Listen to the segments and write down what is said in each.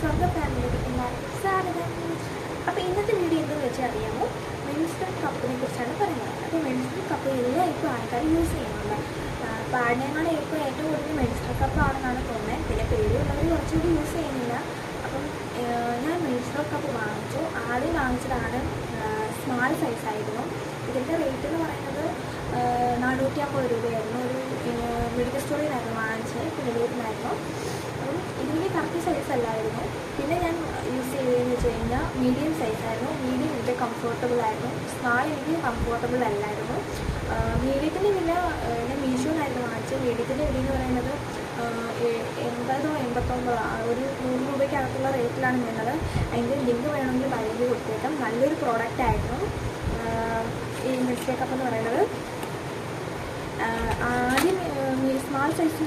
സ്വർഗ്ഗ ഫാമിലിയിലേക്ക് എല്ലാവർക്കും സ്വാഗതം. അപ്പോൾ ഇന്നത്തെ വീഡിയോ എന്തെന്ന് വെച്ചാൽ അറിയാമോ, മെൻസ്ട്രൽ കപ്പിനെ കുറിച്ചാണ് പറയുന്നത്. അപ്പോൾ മെൻസ്ട്രൽ കപ്പ് എല്ലാം ഇപ്പോൾ ആൾക്കാർ യൂസ് ചെയ്യുന്നുണ്ട്. പാടിനേക്കാളും ഇപ്പോൾ ഏറ്റവും കൂടുതൽ മെൻസ്ട്രൽ കപ്പാണെന്നാണ് തോന്നുന്നത്. പിന്നെ പേടിയുള്ളവർ കുറച്ചുകൂടി യൂസ് ചെയ്യുന്നില്ല. അപ്പം ഞാൻ മെൻസ്ട്രൽ കപ്പ് വാങ്ങിച്ചു. ആദ്യം വാങ്ങിച്ചതാണ് സ്മാൾ സൈസായിരുന്നു. ഇതിൻ്റെ റേറ്റ് എന്ന് പറയുന്നത് 450 രൂപയായിരുന്നു. ഒരു മെഡിക്കൽ സ്റ്റോറിലായിരുന്നു വാങ്ങിച്ചത്, പിന്നീടായിരുന്നു. അപ്പം ഇതിൻ്റെ കറക്റ്റ് സൈസ് അല്ലായിരുന്നു. പിന്നെ ഞാൻ യൂസ് ചെയ്തതെന്ന് വെച്ച് കഴിഞ്ഞാൽ മീഡിയം സൈസായിരുന്നു. മീഡിയം എനിക്ക് കംഫർട്ടബിൾ ആയിരുന്നു. സ്മാൾ എനിക്ക് കംഫർട്ടബിൾ അല്ലായിരുന്നു. മീഡിയത്തിൻ്റെ വില ഞാൻ മീഷോന്നായിരുന്നു വാങ്ങിച്ചത്. മീഡിയത്തിൻ്റെ വില എന്ന് പറയുന്നത് 80 89 ഒരു 100 രൂപയ്ക്കകത്തുള്ള റേറ്റിലാണ് വരുന്നത്. അതിൻ്റെ ലിങ്ക് വേണമെങ്കിൽ വഴിയിൽ കൊടുത്തേക്കാം. നല്ലൊരു പ്രോഡക്റ്റ് ആയിരുന്നു ഈ മെൻസ്ട്രൽ കപ്പ് എന്ന് പറയുന്നത്. ആദ്യം സ്മാൾ സൈസ്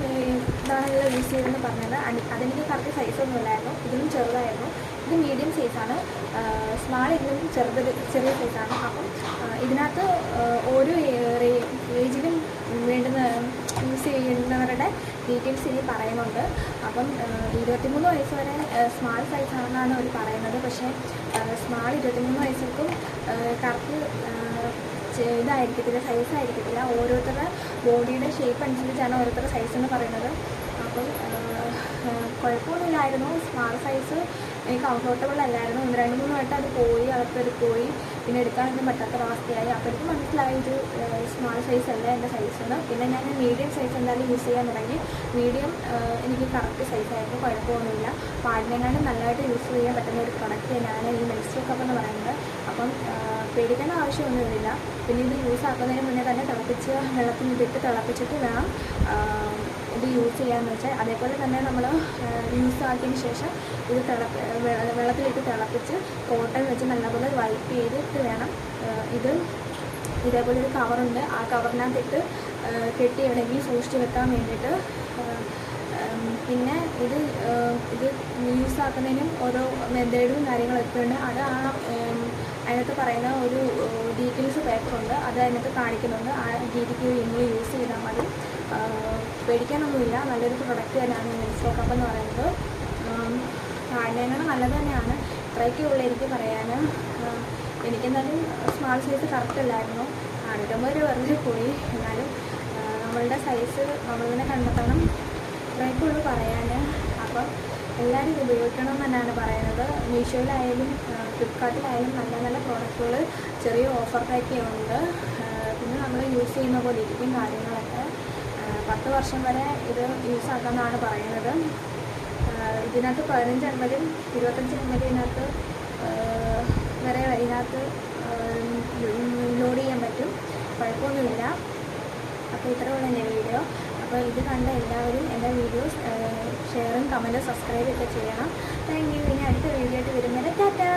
ഇതാണല്ലോ യൂസ് ചെയ്തതെന്ന് പറഞ്ഞത്. അതെനിക്ക് കറക്റ്റ് സൈസൊന്നും ഇല്ലായിരുന്നു. ഇതിലും ചെറുതായിരുന്നു. ഇത് മീഡിയം സൈസാണ്. സ്മാൾ ഇതിലും ചെറിയ സൈസാണ്. അപ്പം ഇതിനകത്ത് ഓരോ ഏജിലും വേണ്ടുന്ന യൂസ് ചെയ്യുന്നവരുടെ ഡീറ്റെയിൽസ് ഇനി പറയുന്നുണ്ട്. അപ്പം 23 വയസ്സ് വരെ സ്മാൾ സൈസാണെന്നാണ് അവർ പറയുന്നത്. പക്ഷേ സ്മാൾ 23 വയസ്സർക്കും കറക്റ്റ് ഇതായിരിക്കത്തില്ല, സൈസായിരിക്കത്തില്ല. ഓരോരുത്തരുടെ ബോഡിയുടെ ഷേപ്പ് അനുസരിച്ചാണ് ഓരോരുത്തരുടെ സൈസ് എന്ന് പറയുന്നത്. അപ്പം കുഴപ്പമൊന്നുമില്ലായിരുന്നു. സ്മാൾ സൈസ് എനിക്ക് കംഫർട്ടബിൾ അല്ലായിരുന്നു. 1-2-3 വട്ടം അത് പോയി, അകത്തൊരു പോയി, പിന്നെ എടുക്കാനൊന്നും പറ്റാത്ത അവസ്ഥയായി. അപ്പോൾ എനിക്ക് മനസ്സിലായി ഇത് സ്മാൾ സൈസ് അല്ല എൻ്റെ സൈസെന്ന്. പിന്നെ ഞാൻ മീഡിയം സൈസ് എന്തായാലും യൂസ് ചെയ്യാൻ തുടങ്ങി. മീഡിയം എനിക്ക് കറക്റ്റ് സൈസായിരുന്നു, കുഴപ്പമൊന്നുമില്ല. പാടിനെങ്ങാനും നല്ലതായിട്ട് യൂസ് ചെയ്യാൻ പറ്റുന്ന ഒരു പ്രൊഡക്റ്റ് തന്നെയാണ് ഈ മെൻസ്ട്രൽ കപ്പ് എന്ന് പറയുന്നത്. അപ്പം പേടിക്കേണ്ട ആവശ്യമൊന്നുമില്ല. പിന്നെ ഇത് യൂസ് ആക്കുന്നതിന് മുന്നേ തന്നെ വെള്ളത്തിലിട്ട് തിളപ്പിച്ചിട്ട് വേണം ഇത് യൂസ് ചെയ്യാമെന്ന് വെച്ചാൽ. അതേപോലെ തന്നെ നമ്മൾ യൂസ് ആക്കിയതിന് ശേഷം ഇത് വെള്ളത്തിലിട്ട് തിളപ്പിച്ച് കോട്ടൺ വെച്ച് നല്ലപോലെ വൈപ്പ് ചെയ്തിട്ട് വേണം ഇതേപോലെ ഒരു കവറുണ്ട്. ആ കവറിനകത്തിട്ട് കെട്ടി എവിടെയെങ്കിലും സൂക്ഷിച്ച് വെക്കാൻ വേണ്ടിയിട്ട്. പിന്നെ ഇത് യൂസ് ആക്കുന്നതിനും ഓരോ മെത്തേഡും കാര്യങ്ങളൊക്കെ ഉണ്ട്. അത് അതിനകത്ത് പറയുന്ന ഒരു ഡീറ്റെയിൽസ് പേപ്പറുണ്ട്, അത് അതിനകത്ത് കാണിക്കുന്നുണ്ട്. ആ രീതിക്ക് നിങ്ങൾ യൂസ് ചെയ്താൽ മതി. പേടിക്കാനൊന്നുമില്ല. നല്ലൊരു പ്രൊഡക്റ്റ് തന്നെയാണ് മെൻസ്ട്രൽ കപ്പ് എന്ന് പറയുന്നത്. കാണുന്നതിനാണ് നല്ലത് തന്നെയാണ്. ഇത്രയൊക്കെ ഉള്ളൂ എനിക്ക് പറയാൻ. എനിക്കെന്തായാലും സ്മാൾ സൈസ് കറക്റ്റ് അല്ലായിരുന്നു. 450 രൂപ വെറുതെ പോയി. എന്നാലും നമ്മളുടെ സൈസ് നമ്മൾ തന്നെ കണ്ടെത്തണം. ഇത്രയൊക്കെ ഉള്ളൂ പറയാൻ. അപ്പം എല്ലാവരും ഇത് ഉപയോഗിക്കണം എന്ന് തന്നെയാണ് പറയുന്നത്. മീഷോയിലായാലും ഫ്ലിപ്കാർട്ടിലായാലും നല്ല നല്ല പ്രോഡക്റ്റുകൾ ചെറിയ ഓഫറിലൊക്കെ ഉണ്ട്. പിന്നെ നമ്മൾ യൂസ് ചെയ്യുന്ന പോലെ ഇരിക്കും കാര്യങ്ങളൊക്കെ. 10 വർഷം വരെ ഇത് യൂസ് ആക്കാമെന്നാണ് പറയുന്നത്. ഇതിനകത്ത് 15 ml 25 ml ഇതിനകത്ത് വരെ ഇതിനകത്ത് ലോഡ് ചെയ്യാൻ പറ്റും. കുഴപ്പമൊന്നുമില്ല. അപ്പോൾ ഇത്രയുള്ള എൻ്റെ വീഡിയോ. അപ്പോൾ ഇത് കണ്ട എല്ലാവരും എൻ്റെ വീഡിയോസ് ഷെയറും കമൻറ്റും സബ്സ്ക്രൈബ് ഒക്കെ ചെയ്യണം. Thank you. ഇനി അടുത്ത വീഡിയോ ആയിട്ട് വരുന്നത് ടാറ്റാ.